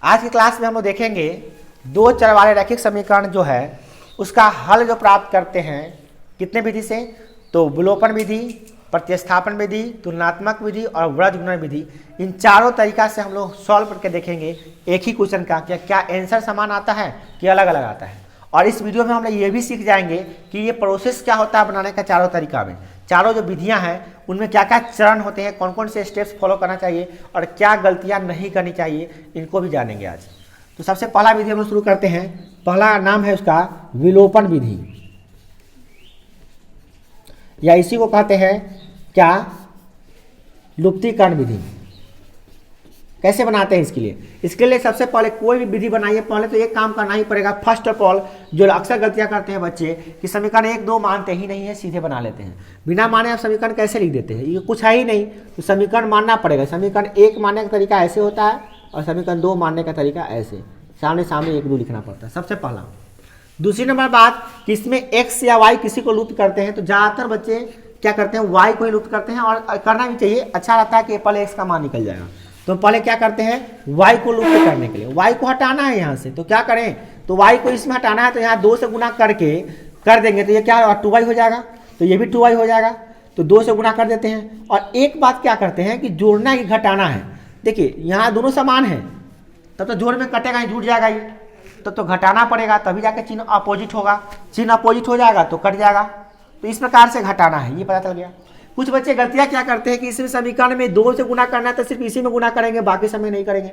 आज की क्लास में हम लोग देखेंगे दो चर वाले रैखिक समीकरण जो है उसका हल जो प्राप्त करते हैं कितने विधि से, तो विलोपन विधि, प्रतिस्थापन विधि, तुलनात्मक विधि और वृत्त गुणन विधि। इन चारों तरीका से हम लोग सॉल्व करके देखेंगे एक ही क्वेश्चन का क्या आंसर समान आता है कि अलग अलग आता है। और इस वीडियो में हम लोग ये भी सीख जाएंगे कि ये प्रोसेस क्या होता है बनाने का चारों तरीका में, चारों जो विधियां हैं उनमें क्या क्या चरण होते हैं, कौन कौन से स्टेप्स फॉलो करना चाहिए और क्या गलतियां नहीं करनी चाहिए, इनको भी जानेंगे आज। तो सबसे पहला विधि हम लोग शुरू करते हैं। पहला नाम है उसका विलोपन विधि, या इसी को कहते हैं क्या, लुप्तीकरण विधि। कैसे बनाते हैं इसके लिए सबसे पहले कोई भी विधि बनाइए, पहले तो एक काम करना ही पड़ेगा। फर्स्ट ऑफ ऑल जो अक्सर गलतियां करते हैं बच्चे कि समीकरण 1 2 मानते ही नहीं है, सीधे बना लेते हैं। बिना माने आप समीकरण कैसे लिख देते हैं, ये कुछ है ही नहीं, तो समीकरण मानना पड़ेगा। समीकरण 1 मानने का तरीका ऐसे होता है और समीकरण 2 मानने का तरीका ऐसे, सामने सामने 1 2 लिखना पड़ता है सबसे पहला। दूसरी नंबर बात कि इसमें x या y किसी को लुप्त करते हैं तो ज़्यादातर बच्चे क्या करते हैं, y को ही लुप्त करते हैं। और करना भी चाहिए, अच्छा रहता है कि पहले x का मान निकल जाएगा। तो पहले क्या करते हैं, y को लुप्त करने के लिए y को हटाना है यहाँ से, तो क्या करें, तो y को इसमें हटाना है तो यहाँ 2 से गुना करके कर देंगे तो ये क्या 2y हो जाएगा, तो ये भी 2y हो जाएगा। तो 2 से गुना कर देते हैं। और एक बात क्या करते हैं कि जोड़ना ही घटाना है। देखिए यहाँ दोनों समान है तब तो जोड़ में कटेगा ही, जुड़ जाएगा ये, तो घटाना पड़ेगा तभी जाके चिन्ह अपोजिट होगा, चिन्ह अपोजिट हो जाएगा तो कट जाएगा। तो इस प्रकार से घटाना है, ये पता चल गया। कुछ बच्चे गलतियां क्या करते हैं कि इस समीकरण में 2 से गुना करना है तो सिर्फ इसी में गुना करेंगे, बाकी समय नहीं करेंगे।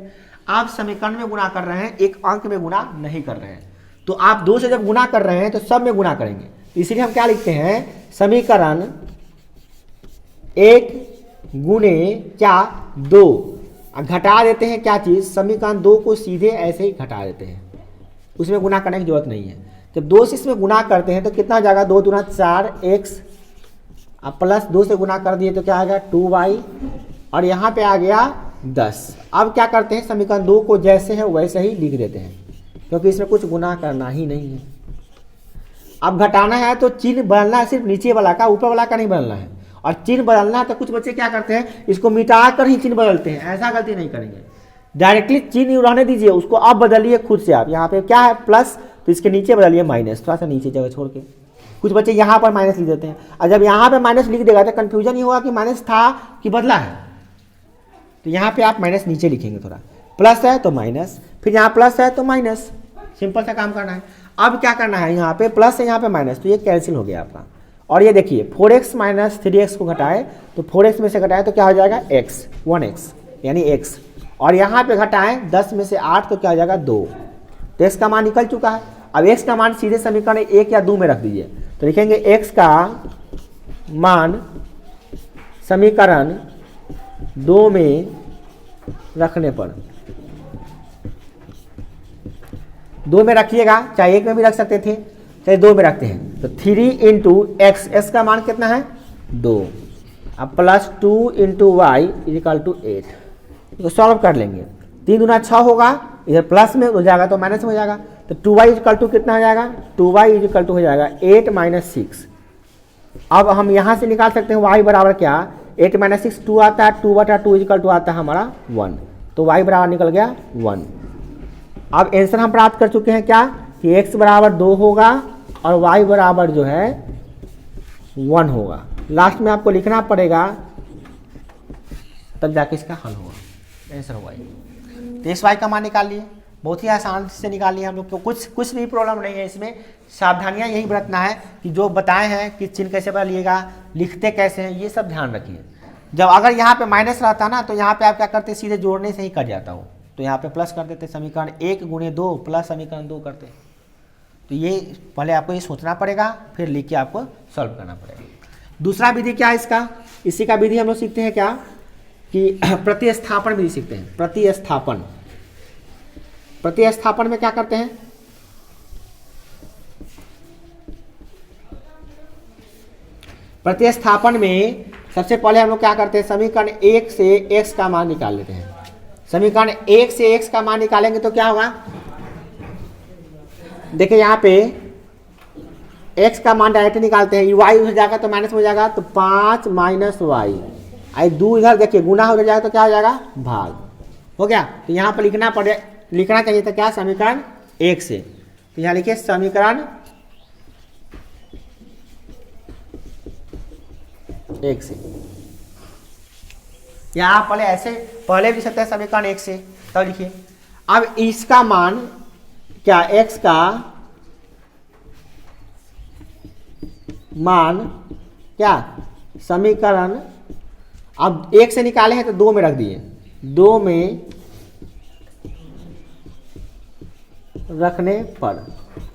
आप समीकरण में गुना कर रहे हैं, एक अंक में गुना नहीं कर रहे हैं। तो आप 2 से जब गुना कर रहे हैं तो सब में गुना करेंगे। इसीलिए हम क्या लिखते हैं, समीकरण 1 गुणे क्या 2, घटा देते हैं क्या चीज, समीकरण 2 को सीधे ऐसे ही घटा देते हैं, उसमें गुना करने की जरूरत नहीं है। जब 2 से इसमें गुना करते हैं तो कितना हो जाएगा, 2 दूना 4 x, अब प्लस 2 से गुना कर दिए तो क्या आ गया 2y, और यहाँ पे आ गया 10। अब क्या करते हैं, समीकरण 2 को जैसे है वैसे ही लिख देते हैं क्योंकि इसमें कुछ गुना करना ही नहीं है। अब घटाना है तो चिन्ह बदलना है, सिर्फ नीचे वाला का, ऊपर वाला का नहीं बदलना है। और चिन्ह बदलना है तो कुछ बच्चे क्या करते हैं, इसको मिटा कर ही चिन्ह बदलते हैं, ऐसा गलती नहीं करेंगे। डायरेक्टली चिन्ह रहने दीजिए, उसको आप बदलिए खुद से। आप यहाँ पे क्या है प्लस, तो इसके नीचे बदलिए माइनस, थोड़ा सा नीचे जगह छोड़ के। कुछ बच्चे यहाँ पर माइनस लिख देते हैं, और जब यहाँ पे माइनस लिख देगा तो कंफ्यूजन ही होगा कि माइनस था कि बदला है। तो यहाँ पे आप माइनस नीचे लिखेंगे, थोड़ा प्लस है तो माइनस, फिर यहाँ प्लस है तो माइनस, सिंपल सा काम करना है। अब क्या करना है, यहाँ पे प्लस है यहाँ पे माइनस, तो ये कैंसिल हो गया आपका। और ये देखिए 4x माइनस 3x को घटाए तो 4x में से घटाए तो क्या हो जाएगा x, 1x यानी x। और यहाँ पे घटाएं 10 में से 8 तो क्या हो जाएगा 2, तो x का मान निकल चुका है। अब x का मान सीधे समीकरण 1 या 2 में रख दीजिए, तो लिखेंगे x का मान समीकरण 2 में रखने पर, 2 में रखिएगा, चाहे 1 में भी रख सकते थे, चाहे 2 में रखते हैं। तो 3 इंटू एक्स, एक्स का मान कितना है 2, अब plus 2 into y equal to 8, तो सॉल्व कर लेंगे। 3 दूना 6 होगा, इधर प्लस में हो जाएगा तो माइनस में हो जाएगा, तो 2y इजिकल टू कितना हो जाएगा, 2y इजिकल टू हो जाएगा 8 माइनस 6। अब हम यहाँ से निकाल सकते हैं y बराबर क्या, 8 माइनस 6 2 आता है, 2/2 इजिकल टू आता है हमारा 1, तो y बराबर निकल गया 1। अब आंसर हम प्राप्त कर चुके हैं क्या, कि x बराबर 2 होगा और y बराबर जो है 1 होगा। लास्ट में आपको लिखना पड़ेगा तब जाके इसका हल होगा, आंसर होगा ये। तो इस y का मान निकाल लिए, बहुत ही आसान से निकाल लिया हम लोग, तो कुछ भी प्रॉब्लम नहीं है इसमें। सावधानियां यही बरतना है कि जो बताए हैं कि चिन्ह कैसे बदलिएगा, लिखते कैसे हैं, ये सब ध्यान रखिए। जब अगर यहाँ पे माइनस रहता ना तो यहाँ पे आप क्या करते, सीधे जोड़ने से ही कट जाता हो, तो यहाँ पे प्लस कर देते, समीकरण 1 गुणे 2 प्लस समीकरण 2 करते। तो ये पहले आपको ये सोचना पड़ेगा, फिर लिख के आपको सॉल्व करना पड़ेगा। दूसरा विधि क्या है इसका, इसी का विधि हम लोग सीखते हैं क्या, कि प्रतिस्थापन विधि सीखते हैं। प्रतिस्थापन में क्या करते हैं, प्रतिस्थापन में सबसे पहले हम लोग क्या करते हैं, समीकरण 1 से x का मान निकाल लेते हैं। समीकरण 1 से x का मान निकालेंगे तो क्या होगा, देखिए यहाँ पे x का मान डायरेक्ट निकालते हैं, y हो जाएगा तो माइनस हो जाएगा, तो 5 माइनस वाई, आई 2 इधर देखिए गुना हो जाएगा तो क्या हो जाएगा भाग, हो गया। तो यहाँ पर लिखना पड़े लिखना चाहिए था क्या, समीकरण 1 से। तो यहाँ लिखिए समीकरण 1 से, या आप पहले ऐसे पहले भी सकते हैं समीकरण 1 से, तब लिखिए। अब इसका मान क्या, x का मान क्या, समीकरण अब 1 से निकाले हैं तो 2 में रख दिए, 2 में रखने पर।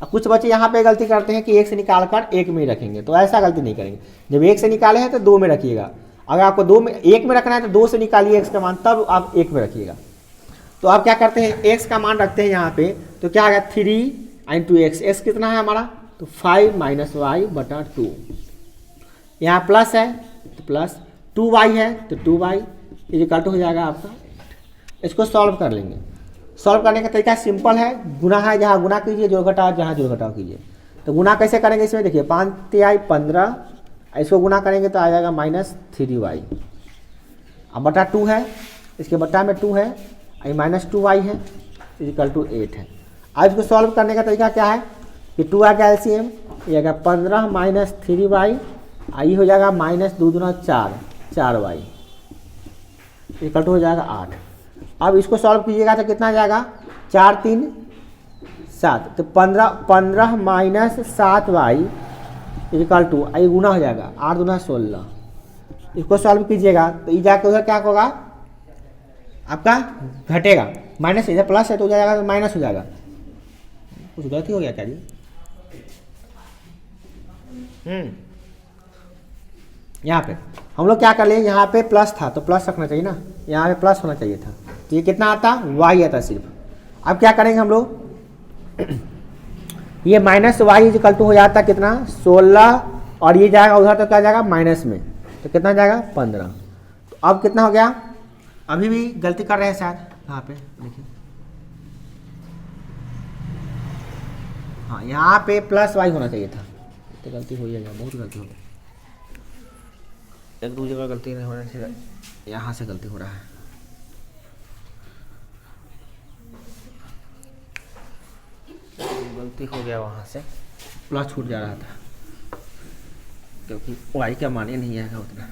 अब कुछ बच्चे यहाँ पे गलती करते हैं कि 1 से निकालकर 1 में ही रखेंगे, तो ऐसा गलती नहीं करेंगे। जब 1 से निकाले हैं तो 2 में रखिएगा, अगर आपको 1 में रखना है तो 2 से निकालिए x का मान, तब आप 1 में रखिएगा। तो आप क्या करते हैं, x का मान रखते हैं यहाँ पे, तो क्या आ गया 3 इंटू एक्स, एक्स कितना है हमारा, तो 5 माइनस वाई बटा 2, यहाँ प्लस है तो प्लस 2y है तो 2y इक्वल टू हो जाएगा आपका। इसको सॉल्व कर लेंगे। सॉल्व करने का तरीका सिंपल है, गुना है जहाँ गुना कीजिए, जोड़ घटाओ जहाँ जोड़ घटाओ कीजिए। तो गुना कैसे करेंगे, इसमें देखिए 5 तिहाई 15, इसको गुना करेंगे तो आ जाएगा -3y, अब बटा 2 है, इसके बटा में 2 है, ये -2y है इक्वल टू 8 है। अब इसको सॉल्व करने का तरीका क्या है कि 2 आ गया एलसीएम, ये आएगा 15 माइनस 3y, आई हो जाएगा -2 दूना 4y इक्वल टू हो जाएगा 8। अब इसको सॉल्व कीजिएगा तो कितना आ जाएगा, 4 3 7, तो 15 माइनस 7y इक्वल टू आई गुना हो जाएगा 8 दूना 16। इसको सॉल्व कीजिएगा तो ये जाके उधर क्या होगा आपका, घटेगा, माइनस इधर प्लस है तो हो जाएगा तो माइनस हो जाएगा। कुछ गलती हो गया क्या जी, यहाँ पे हम लोग क्या कर लिए, यहाँ पे प्लस था तो प्लस रखना चाहिए ना, यहाँ पे प्लस होना चाहिए था, तो ये कितना आता, y आता सिर्फ। अब क्या करेंगे हम लोग, ये माइनस वाई इक्वल टू हो जाता कितना 16, और ये जाएगा उधर तो क्या जाएगा माइनस में, तो कितना जाएगा 15। तो अब कितना हो गया, अभी भी गलती कर रहे हैं शायद यहाँ पे देखिए, हाँ यहाँ पे प्लस वाई होना चाहिए था, तो गलती हो जाएगा, बहुत गलती हो गई, एक दूसरी जगह गलती नहीं होने से यहाँ से गलती हो रहा है। गलती हो गया, वहाँ से प्लस छूट जा रहा था क्योंकि वाई का मान ही नहीं आएगा उतना।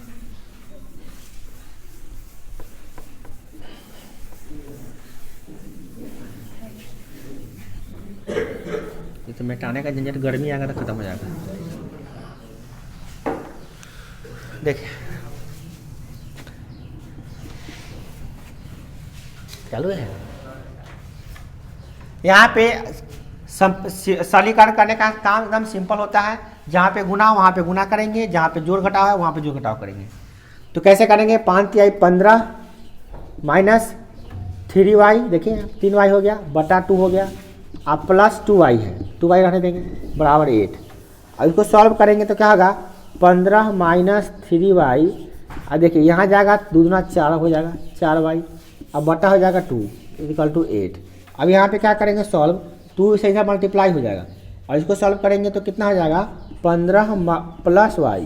ये तो मिटाने का झंझट, गर्मी आएगा तो खत्म हो जाएगा। देखिए चालू है, यहाँ पे सरलीकरण करने का काम एकदम सिंपल होता है, जहाँ पे गुना वहाँ पे गुना करेंगे, जहाँ पे जोड़ घटाव है वहाँ पे जोड़ घटाव करेंगे। तो कैसे करेंगे, 5 तिहाई 15 माइनस 3y, देखिए 3y हो गया बटा 2 हो गया, अब प्लस 2y है, 2y रहने देंगे बराबर 8। अब इसको सॉल्व करेंगे तो क्या होगा, 15 माइनस 3y, अब देखिए यहाँ जाएगा 2 दूना 4 हो जाएगा 4y, अब बटा हो जाएगा 2 इक्वल टू 8। अब यहाँ पे क्या करेंगे सॉल्व, 2 से इधर मल्टीप्लाई हो जाएगा, और इसको सॉल्व करेंगे तो कितना हो जाएगा 15 प्लस y,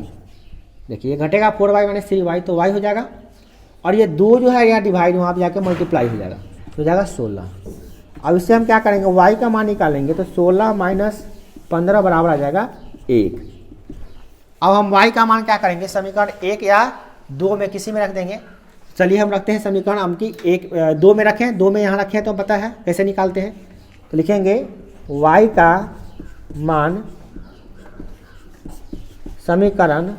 देखिए ये घटेगा 4y माइनस 3y, तो y हो जाएगा, और ये 2 जो है यहाँ डिवाइड वहाँ पे जाके मल्टीप्लाई हो जाएगा, तो हो जाएगा 16। अब इससे हम क्या करेंगे, y का मान निकालेंगे तो 16 माइनस 15 बराबर आ जाएगा 1। अब हम y का मान क्या करेंगे, समीकरण 1 या 2 में किसी में रख देंगे। चलिए हम रखते हैं समीकरण हम की 2 में रखें, 2 में यहाँ रखें तो पता है कैसे निकालते हैं। तो लिखेंगे y का मान समीकरण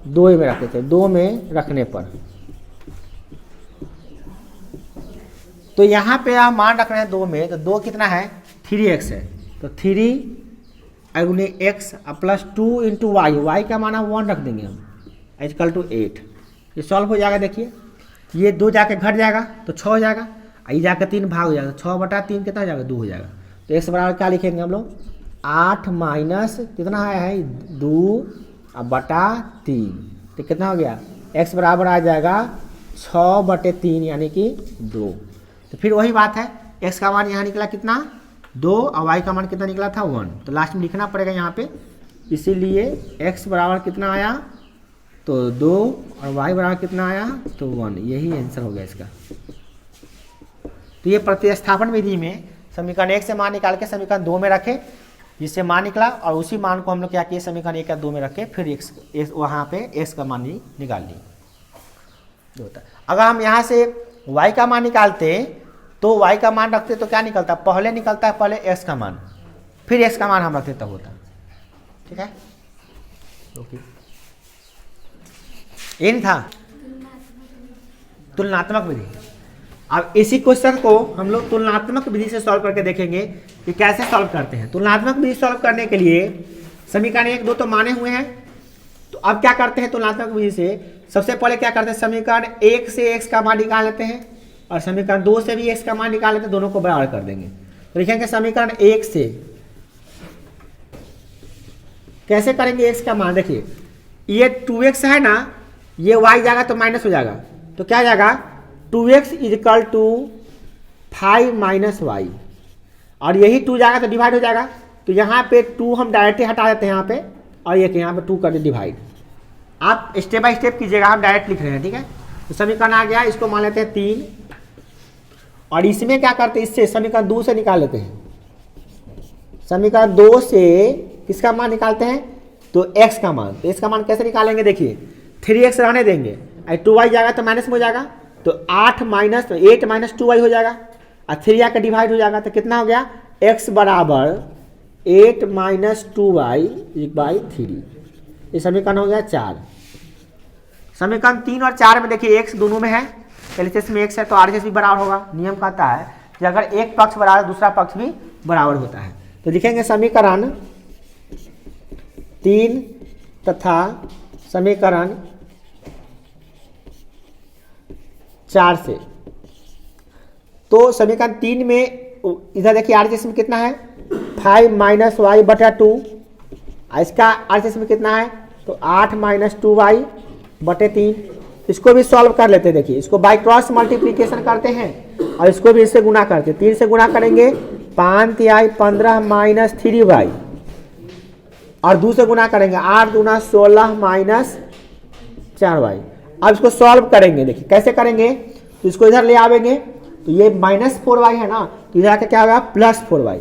2 में रखते थे, 2 में रखने पर, तो यहाँ पे आप मान रख रहे हैं 2 में, तो 2 कितना है 3x है, तो 3 गुने x plus 2 into y, y का माना 1 रख देंगे हम इक्वल टू 8। ये सॉल्व हो जाएगा, देखिए ये 2 जाके घट जाएगा तो 6 हो जाएगा, ये जाकर 3 भाग हो जाएगा, 6 बटा 3 कितना हो जाएगा 2 हो जाएगा। तो x बराबर क्या लिखेंगे हम लोग, 8 माइनस कितना है 2 बटा 3, तो कितना हो गया x बराबर आ जाएगा 6 बटे 3 यानी कि 2। तो फिर वही बात है, x का मान यहाँ निकला कितना 2 और y का मान कितना निकला था 1, तो लास्ट में लिखना पड़ेगा यहाँ पे, इसीलिए x बराबर कितना आया तो 2 और y बराबर कितना आया तो 1, यही आंसर हो गया इसका। तो ये प्रतिस्थापन विधि में समीकरण 1 से मान निकाल के समीकरण 2 में रखे, जिससे मान निकला, और उसी मान को हम लोग क्या किए समीकरण 1 या 2 में रखे, फिर x वहाँ पे x का मान निकाल ली। अगर हम यहाँ से y का मान निकालते तो y का मान रखते तो क्या निकलता, पहले निकलता है पहले x का मान, फिर x का मान हम रखते तब होता। ठीक है, ओके, ये नहीं था तुलनात्मक विधि। अब इसी क्वेश्चन को हम लोग तुलनात्मक विधि से सॉल्व करके देखेंगे कि कैसे सॉल्व करते हैं। तुलनात्मक विधि सॉल्व करने के लिए समीकरण 1 2 तो माने हुए हैं, तो अब क्या करते हैं तुलनात्मक विधि से, सबसे पहले क्या करते हैं समीकरण 1 से x का मान निकाल लेते हैं और समीकरण 2 से भी x का मान निकाल लेते हैं, दोनों को बराबर कर देंगे। तो लिखेंगे समीकरण 1 से कैसे करेंगे x का मान, देखिए ये 2x है ना, ये y जाएगा तो माइनस हो जाएगा, तो क्या जाएगा 2x is equal to 5 minus Y, और यही 2 जाएगा तो डिवाइड हो जाएगा, तो यहाँ पे 2 हम डायरेक्ट हटा देते हैं यहाँ पे, और ये यहाँ पे 2 कर दे डिवाइड। आप स्टेप बाय स्टेप कीजिएगा, हम डायरेक्ट लिख रहे हैं। ठीक है, तो समीकरण आ गया, इसको मान लेते हैं 3, और इसमें क्या करते हैं, इससे समीकरण 2 से निकाल लेते हैं। समीकरण 2 से किसका मान निकालते हैं, तो x का मान। तो x का मान कैसे निकालेंगे, देखिए 3x रहने देंगे, 2y जाएगा तो माइनस में हो जाएगा, तो 8 माइनस 2y हो जाएगा, और 3 आकर डिवाइड हो जाएगा, तो कितना हो गया x बराबर 8 माइनस 2y/3। ये समीकरण हो गया 4। समीकरण 3 और 4 में देखिए x दोनों में है, एलसीएस में x है तो आरएचएस भी बराबर होगा। नियम कहता है कि अगर एक पक्ष बराबर दूसरा पक्ष भी बराबर होता है। तो लिखेंगे समीकरण 3 तथा समीकरण 4 से। तो समीकरण 3 में इधर देखिए आरएचएस में कितना है 5 माइनस वाई बटा 2, इसका आरएचएस में कितना है तो 8 माइनस 2y बटे 3। इसको भी सॉल्व कर लेते हैं। देखिए इसको बाई क्रॉस मल्टीप्लीकेशन करते हैं और इसको भी इससे गुना करते हैं। 3 से गुना करेंगे 5 तिहाई 15 माइनस 3y, और 2 से गुना करेंगे 8 दूना 16 माइनस 4y। अब इसको सॉल्व करेंगे, देखिए कैसे करेंगे, तो इसको इधर ले आवेंगे, तो ये माइनस 4y है ना, तो इधर आके क्या होगा प्लस 4y,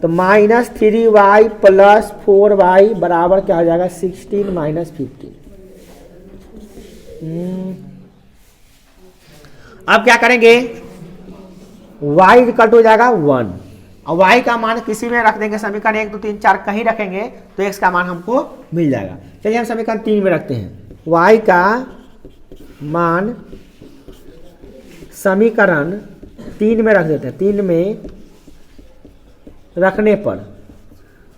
तो माइनस 3y प्लस 4y बराबर क्या हो जाएगा 16 माइनस 15। अब क्या करेंगे y इक्वल टू हो जाएगा 1, और y का मान किसी में रख देंगे, समीकरण 1 2 3 4 कहीं रखेंगे तो x का मान हमको मिल जाएगा। चलिए हम समीकरण 3 में रखते हैं, y का मान समीकरण 3 में रख देते हैं। 3 में रखने पर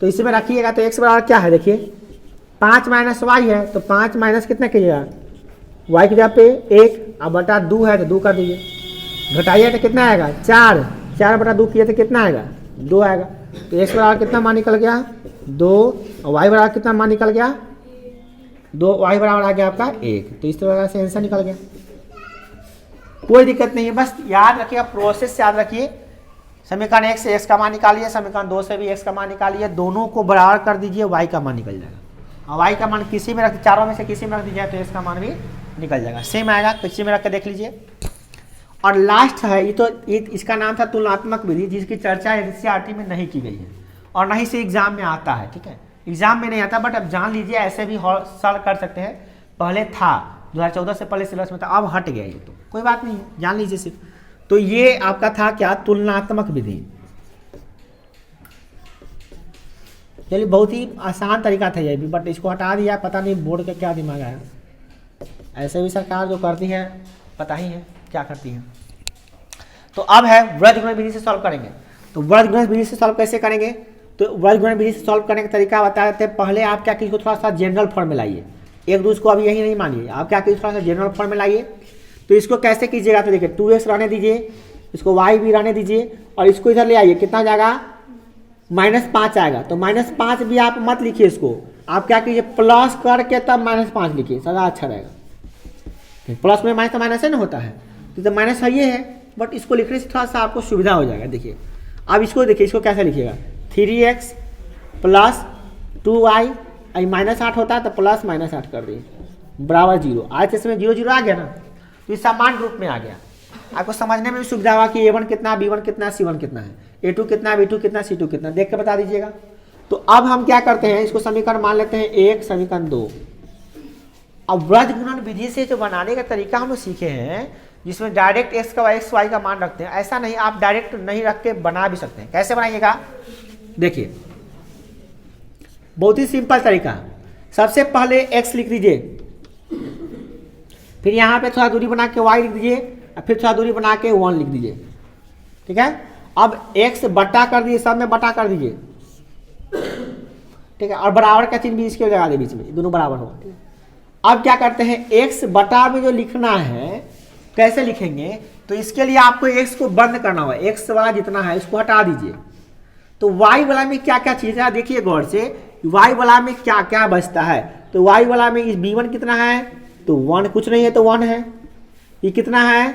तो इसमें रखिएगा तो x बराबर क्या है, देखिए 5 माइनस वाई है, तो 5 माइनस कितना कीजिएगा y की जगह पे 1, अब बटा 2 है तो 2 कर दीजिए, घटाइए तो कितना आएगा 4, 4 बटा 2 किए तो कितना आएगा 2 आएगा। तो x बराबर कितना मान निकल गया 2, और y बराबर कितना मान निकल गया 2, y बराबर आ गया आपका 1। तो इस तरह से आंसर निकल गया, कोई दिक्कत नहीं है। बस याद रखिएगा, प्रोसेस याद रखिए, समीकरण 1 से x का मान निकालिए, समीकरण 2 से भी x का मान निकालिए, दोनों को बराबर कर दीजिए, y का मान निकल जाएगा। और y का मान किसी में रख, चारों में से किसी में रख दीजिए तो x का मान भी निकल जाएगा, सेम आएगा, किसी में रख के देख लीजिए। और लास्ट है ये, तो इसका नाम था तुलनात्मक विधि, जिसकी चर्चा एनसीईआरटी में नहीं की गई है और ना ही से एग्जाम में आता है। ठीक है, एग्जाम में नहीं आता, बट अब जान लीजिए ऐसे भी सॉल्व कर सकते हैं। पहले था 2014 से पहले सिलेबस में था, अब हट गया ये, तो कोई बात नहीं, जान लीजिए सिर्फ। तो ये आपका था क्या तुलनात्मक विधि। चलिए बहुत ही आसान तरीका था ये भी, बट इसको हटा दिया, पता नहीं बोर्ड का क्या दिमाग आया। ऐसे भी सरकार जो करती है पता ही है क्या करती है। तो अब है वर्गगुणन विधि से सॉल्व करेंगे। तो वर्गगुणन विधि से सॉल्व कैसे करेंगे, तो वर्गगुणन विधि से सॉल्व करने का तरीका बता देते हैं। पहले आप क्या कीजिए, थोड़ा सा जनरल फॉर्म में लाइए, एक दूसरे को अभी यही नहीं मानिए, आप क्या कीजिए थोड़ा सा जनरल फॉर्म में लाइए। तो इसको कैसे कीजिएगा, तो देखिए 2x रहने दीजिए, इसको y भी रहने दीजिए, और इसको इधर ले आइए, कितना जाएगा -5 आएगा। तो -5 भी आप मत लिखिए, इसको आप क्या कीजिए प्लस करके तब -5 लिखिए, ज़्यादा अच्छा रहेगा। प्लस में माइनस तो माइनस है ना होता है, तो माइनस है ये है, बट इसको लिखने से थोड़ा सा आपको सुविधा हो जाएगा। देखिए अब इसको देखिए, इसको कैसे लिखिएगा 3x प्लस 2y, -8 होता है तो प्लस -8 कर दिए बराबर 0। आज इसमें 0 0 आ गया ना, तो इस समान रूप में आ गया। आपको समझने में भी सुविधा होगा कि A1 कितना, B1 कितना, C1 कितना है, A2 कितना, B2 कितना, C2 कितना, देख के बता दीजिएगा। तो अब हम क्या करते हैं, इसको समीकरण मान लेते हैं 1, समीकरण 2। अब वृत्त गुणन विधि से जो बनाने का तरीका हम लोग सीखे हैं, जिसमें डायरेक्ट x का x y का मान रखते हैं, ऐसा नहीं, आप डायरेक्ट नहीं रख के बना भी सकते हैं। कैसे बनाइएगा, देखिए बहुत ही सिंपल तरीका। सबसे पहले x लिख दीजिए, फिर यहाँ पे थोड़ा दूरी बना के y लिख दीजिए, और फिर थोड़ा दूरी बना के 1 लिख दीजिए, ठीक है। अब x बटा कर दीजिए, सब में बटा कर दीजिए, ठीक है, और बराबर का चिन्ह भी इसके लगा दे बीच में, दोनों बराबर हो। अब क्या करते हैं, x बटा में जो लिखना है कैसे लिखेंगे, तो इसके लिए आपको x को बंद करना होगा, x वाला जितना है इसको हटा दीजिए। तो y वाला में क्या क्या चीज है देखिए गौर से, y वाला में क्या क्या बचता है। तो y वाला में इस b1 कितना है, तो 1, कुछ नहीं है तो 1 है। ये कितना है,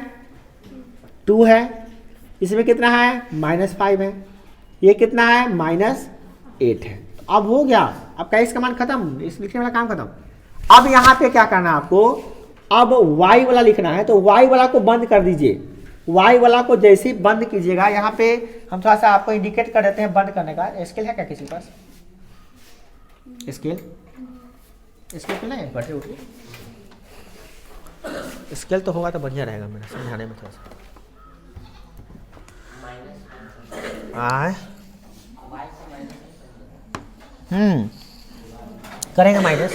2 है। इसमें कितना है, -5 है। ये कितना है, -8 है। तो अब हो गया, अब क्या इसका मान खत्म, इस लिखने वाला काम खत्म। अब यहाँ पे क्या करना है आपको, अब y वाला लिखना है, तो y वाला को बंद कर दीजिए। y वाला को जैसे ही बंद कीजिएगा, यहाँ पे हम थोड़ा सा आपको इंडिकेट कर देते हैं बंद करने का। स्केल है क्या किसी के पास, स्केल तो नहीं है, बैठे उठिए, स्केल तो होगा तो बढ़िया रहेगा मेरा समझाने में थोड़ा सा। करेंगे माइनस,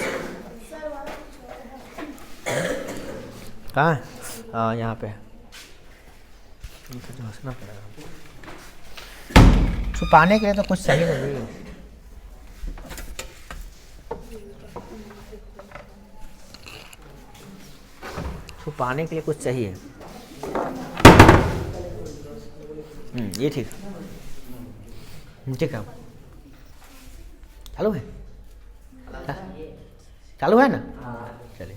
कहाँ, हाँ यहाँ पे हंसना पड़ेगा, छुपाने के लिए तो कुछ सही नहीं। छुपाने के लिए कुछ चाहिए, ये ठीक ठीक है, चालू है, चालू है ना, चलिए।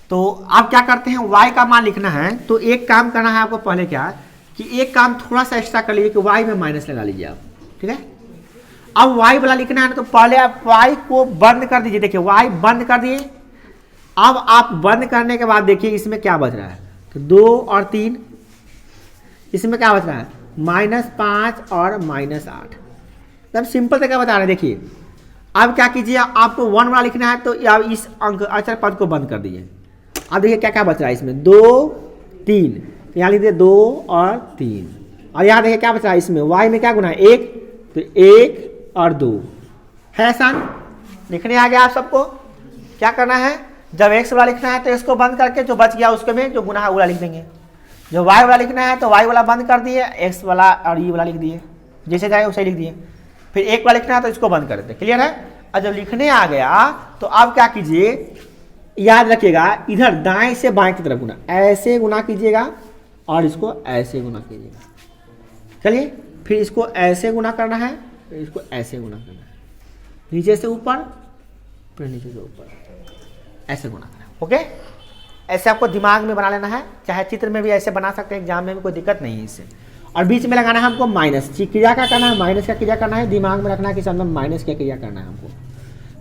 तो आप क्या करते हैं, y का मान लिखना है, तो एक काम करना है आपको पहले, क्या कि एक काम थोड़ा सा एक्स्ट्रा कर लीजिए कि y में माइनस लगा लीजिए आप, ठीक है। अब y वाला लिखना है ना, तो पहले आप y को बंद कर दीजिए। देखिए y बंद कर दिए। अब आप बंद करने के बाद देखिए इसमें क्या बच रहा है, तो 2 और 3, इसमें क्या बच रहा है, -5 और -8। तब सिंपल तरीका बता रहे हैं, देखिए। अब क्या कीजिए, आपको 1 वाला लिखना है, तो अब इस अंक अचर पद को बंद कर दीजिए। अब देखिए क्या क्या बच रहा है इसमें, 2 3, यहाँ लिख दिए 2 और 3, और यहाँ देखिए क्या बच रहा है इसमें, y में क्या गुना है, 1, तो 1 और 2 है। आसान लिखने आ गया आप सबको। क्या करना है, जब x वाला लिखना है तो इसको बंद करके जो बच गया उसके में जो गुना है वाला लिख देंगे। जो y वाला लिखना है तो y वाला बंद कर दिए, x वाला और ये वाला लिख दिए, जैसे जाए वैसे लिख दिए। फिर 1 वाला लिखना है तो इसको बंद कर देते। क्लियर है। और जब लिखने आ गया तो अब क्या कीजिए, याद रखिएगा इधर दाएं से बाएं की तरफ गुना, ऐसे गुना कीजिएगा और इसको ऐसे गुना कीजिएगा। चलिए, फिर इसको ऐसे गुना करना है, फिर इसको ऐसे गुना करना है, नीचे से ऊपर फिर नीचे से ऊपर, ऐसे गुना करना है। ओके, ऐसे आपको दिमाग में बना लेना है, चाहे चित्र में भी ऐसे बना सकते हैं, एग्जाम में भी कोई दिक्कत नहीं है इससे। और बीच में लगाना है हमको माइनस, क्रिया का करना है, माइनस का क्रिया करना है, दिमाग में रखना है कि सब माइनस का क्रिया करना है हमको।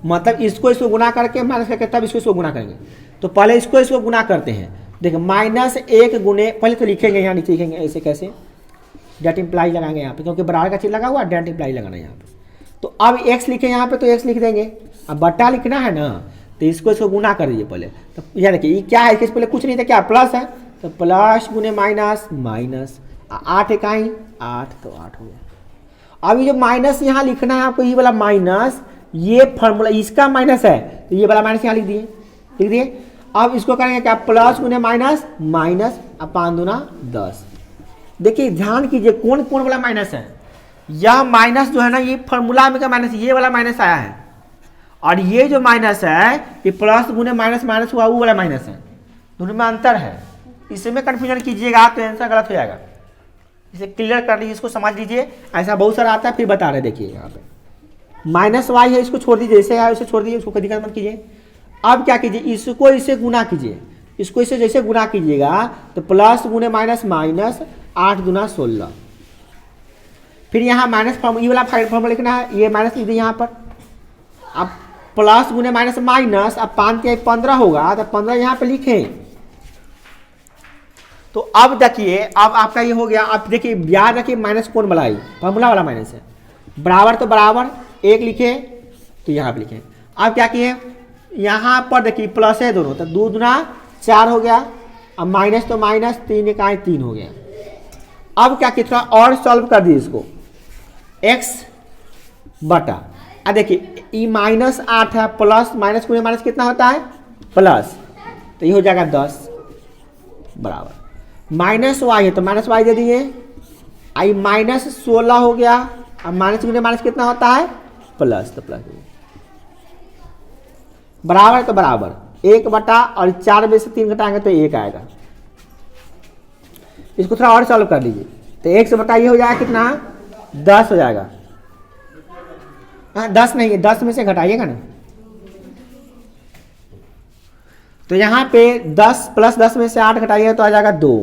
मतलब इसको गुना करके माइनस करके तब इसको गुना करेंगे। तो पहले इसको गुना करते हैं। देखिए -1 गुने, पहले तो लिखेंगे यहाँ नीचे लिखेंगे ऐसे, कैसे डेट इम्प्लाई लगाएंगे यहाँ पे, क्योंकि बराबर का चिन्ह लगा हुआ, डेट इम्प्लाई लगाना है यहाँ पे। तो अब x लिखे यहाँ पे, तो x लिख देंगे। अब बट्टा लिखना है ना, तो इसको गुना कर दीजिए पहले। तो यह देखिए ये क्या है, इसके पहले कुछ नहीं था, क्या प्लस है, तो प्लस गुने माइनस, माइनस 8 इकाई 8, तो 8 हो गया। अब ये जो माइनस यहाँ लिखना है आपको, ये वाला माइनस, ये फॉर्मूला इसका माइनस है, तो ये वाला माइनस यहाँ लिख दिए। अब इसको करेंगे क्या, प्लस गुने माइनस, माइनस 5 दूना 10। देखिए ध्यान कीजिए कौन कौन वाला माइनस है। यह माइनस जो है ना, ये फॉर्मूला में का माइनस, ये वाला माइनस आया है, और ये जो माइनस है ये प्लस गुने माइनस माइनस हुआ, वो वाला माइनस है, दोनों में अंतर है। इसमें कंफ्यूजन कीजिएगा तो आंसर गलत हो जाएगा। इसे क्लियर कर लीजिए, इसको समझ लीजिए। ऐसा बहुत सारा आता है, फिर बता रहे, देखिए यहाँ पे माइनस y है, इसको छोड़ दीजिए, जैसे है उसे छोड़ दीजिए, उसको कोई दिक्कत मत कीजिए। अब क्या कीजिए, इसको इससे गुना कीजिए, इसको इससे जैसे गुना कीजिएगा तो प्लस गुने माइनस, माइनस 8 दूना 16। फिर यहाँ माइनस ये वाला फॉर्मूला लिखना है, ये माइनस लिख दिए यहाँ पर। अब प्लस गुने माइनस माइनस, अब 5 के 15 होगा, तो 15 यहाँ पे लिखें। तो अब देखिए, अब आपका ये हो गया। अब देखिए याद रखिए माइनस कौन वाला है, फॉर्मूला वाला माइनस है। बराबर तो बराबर एक लिखे तो यहाँ पे लिखे। अब क्या किए, यहाँ पर देखिए प्लस है दोनों, तो 2 दूना 4 हो गया। अब माइनस तो माइनस, 3 इकाई 3 हो गया। अब क्या कितना और सॉल्व कर दिए इसको, x बटा, अब देखिए ई -8 है, प्लस माइनस को माइनस कितना होता है प्लस, तो ये हो जाएगा 10 बराबर माइनस वाई है तो माइनस वाई दे दिए। आई -16 हो गया। अब माइनस गुने माइनस कितना होता है प्लस, तो प्लस बराबर तो बराबर 1 बटा, और 4 में से 3 घटाएंगे तो 1 आएगा। इसको थोड़ा और सॉल्व कर लीजिए, तो 1 से बटा ये हो जाएगा कितना 10 हो जाएगा। हाँ 10 नहीं है, 10 में से घटाइएगा ना, तो यहाँ पे 10 प्लस 10 में से 8 घटाइएगा तो आ जाएगा 2,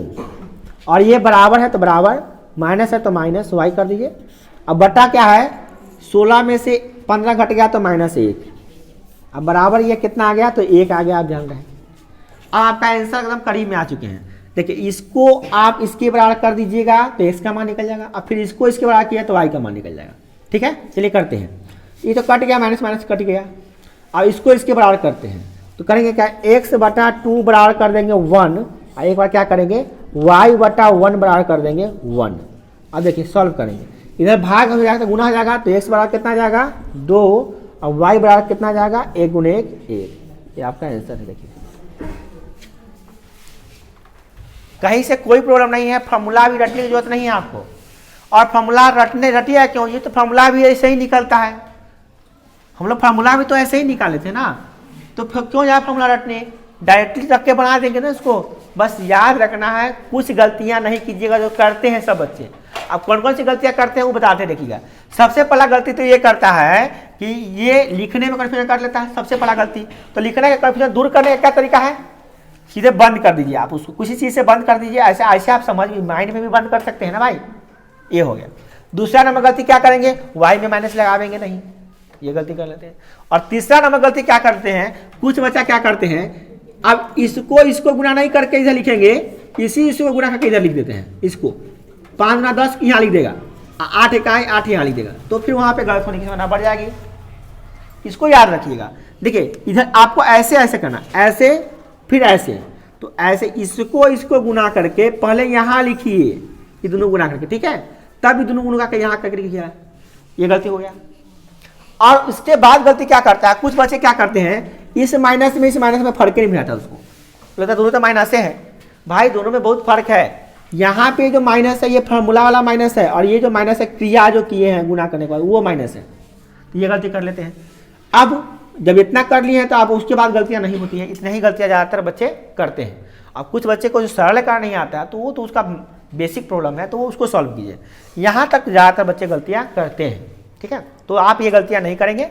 और ये बराबर है तो बराबर, माइनस है तो माइनस वाई कर दीजिए। अब बटा क्या है, 16 में से 15 घट गया तो -1, अब बराबर ये कितना आ गया तो 1 आ गया। आप ध्यान रखें, अब आपका आंसर एकदम करीब में आ चुके हैं। देखिए इसको आप इसके बराबर कर दीजिएगा तो x का मान निकल जाएगा, अब फिर इसको इसके बराबर किया तो y का मान निकल जाएगा। ठीक है, चलिए करते हैं। ये तो कट गया, माइनस माइनस कट गया। अब इसको इसके बराबर करते हैं तो करेंगे क्या, x बटा 2 बराबर कर देंगे 1, और एक बार क्या करेंगे y बटा 1 बराबर कर देंगे 1। अब देखिए सॉल्व करेंगे, इधर भाग हो जाएगा तो गुना हो जाएगा, तो x बराबर कितना जाएगा 2, और y बराबर कितना जाएगा 1 गुने 1 1। ये आपका आंसर है। देखिए कहीं से कोई प्रॉब्लम नहीं है, फॉर्मूला भी रटने की जरूरत नहीं है आपको। और फॉर्मूला रटिया क्यों, ये तो फॉर्मूला भी ऐसे ही निकलता है, हम लोग फॉर्मूला भी तो ऐसे ही निकाले थे ना, तो फिर क्यों जाए फॉर्मूला रटने, डायरेक्टली रख के बना देंगे ना इसको। बस याद रखना है, कुछ गलतियां नहीं कीजिएगा जो करते हैं सब बच्चे। अब कौन कौन सी गलतियां करते हैं वो बताते देखिएगा। सबसे पहला गलती तो ये करता है कि ये लिखने में कन्फ्यूजन कर लेता है, सबसे पहला गलती। तो लिखने का कन्फ्यूजन दूर करने का क्या तरीका है, सीधे बंद कर दीजिए आप उसको, किसी चीज से बंद कर दीजिए। ऐसे ऐसे आप समझ माइंड में भी बंद कर सकते हैं ना भाई, ये हो गया। दूसरा नंबर गलती क्या करेंगे, वाई में माइनस लगावेंगे नहीं, ये गलती कर लेते हैं। और तीसरा नंबर गलती क्या करते हैं, कुछ बच्चा क्या करते हैं, अब इसको गुना नहीं करके इधर लिखेंगे, इसको गुना करके इधर लिख देते हैं। इसको 5 गुना 10 यहाँ लिख देगा, 8 इकाई 8 यहाँ लिख देगा, तो फिर वहां पे गलत होने की संभावना बढ़ जाएगी। इसको याद रखिएगा। देखिए इधर आपको ऐसे ऐसे करना, ऐसे फिर ऐसे, तो ऐसे इसको गुना करके पहले यहाँ लिखिए, ये दोनों गुना करके, ठीक है, तब ये दोनों गुना करके यहाँ करके लिखिए। ये गलती हो गया। और उसके बाद गलती क्या करता है, कुछ बच्चे क्या करते हैं, इस माइनस में फर्क ही नहीं मिलाता उसको, लगता दोनों तो माइनस है। भाई दोनों में बहुत फर्क है। यहाँ पे जो माइनस है ये फॉर्मूला वाला माइनस है, और ये जो माइनस है क्रिया जो किए हैं गुना करने के बाद वो माइनस है, तो ये गलती कर लेते हैं। अब जब इतना कर लिए हैं तो अब उसके बाद गलतियां नहीं होती हैं, इतनी ही गलतियां ज़्यादातर बच्चे करते हैं। अब कुछ बच्चे को जो सरल कारण नहीं आता है तो वो तो उसका बेसिक प्रॉब्लम है, तो वो उसको सॉल्व कीजिए। यहाँ तक ज़्यादातर बच्चे गलतियाँ करते हैं, ठीक है, तो आप ये गलतियाँ नहीं करेंगे।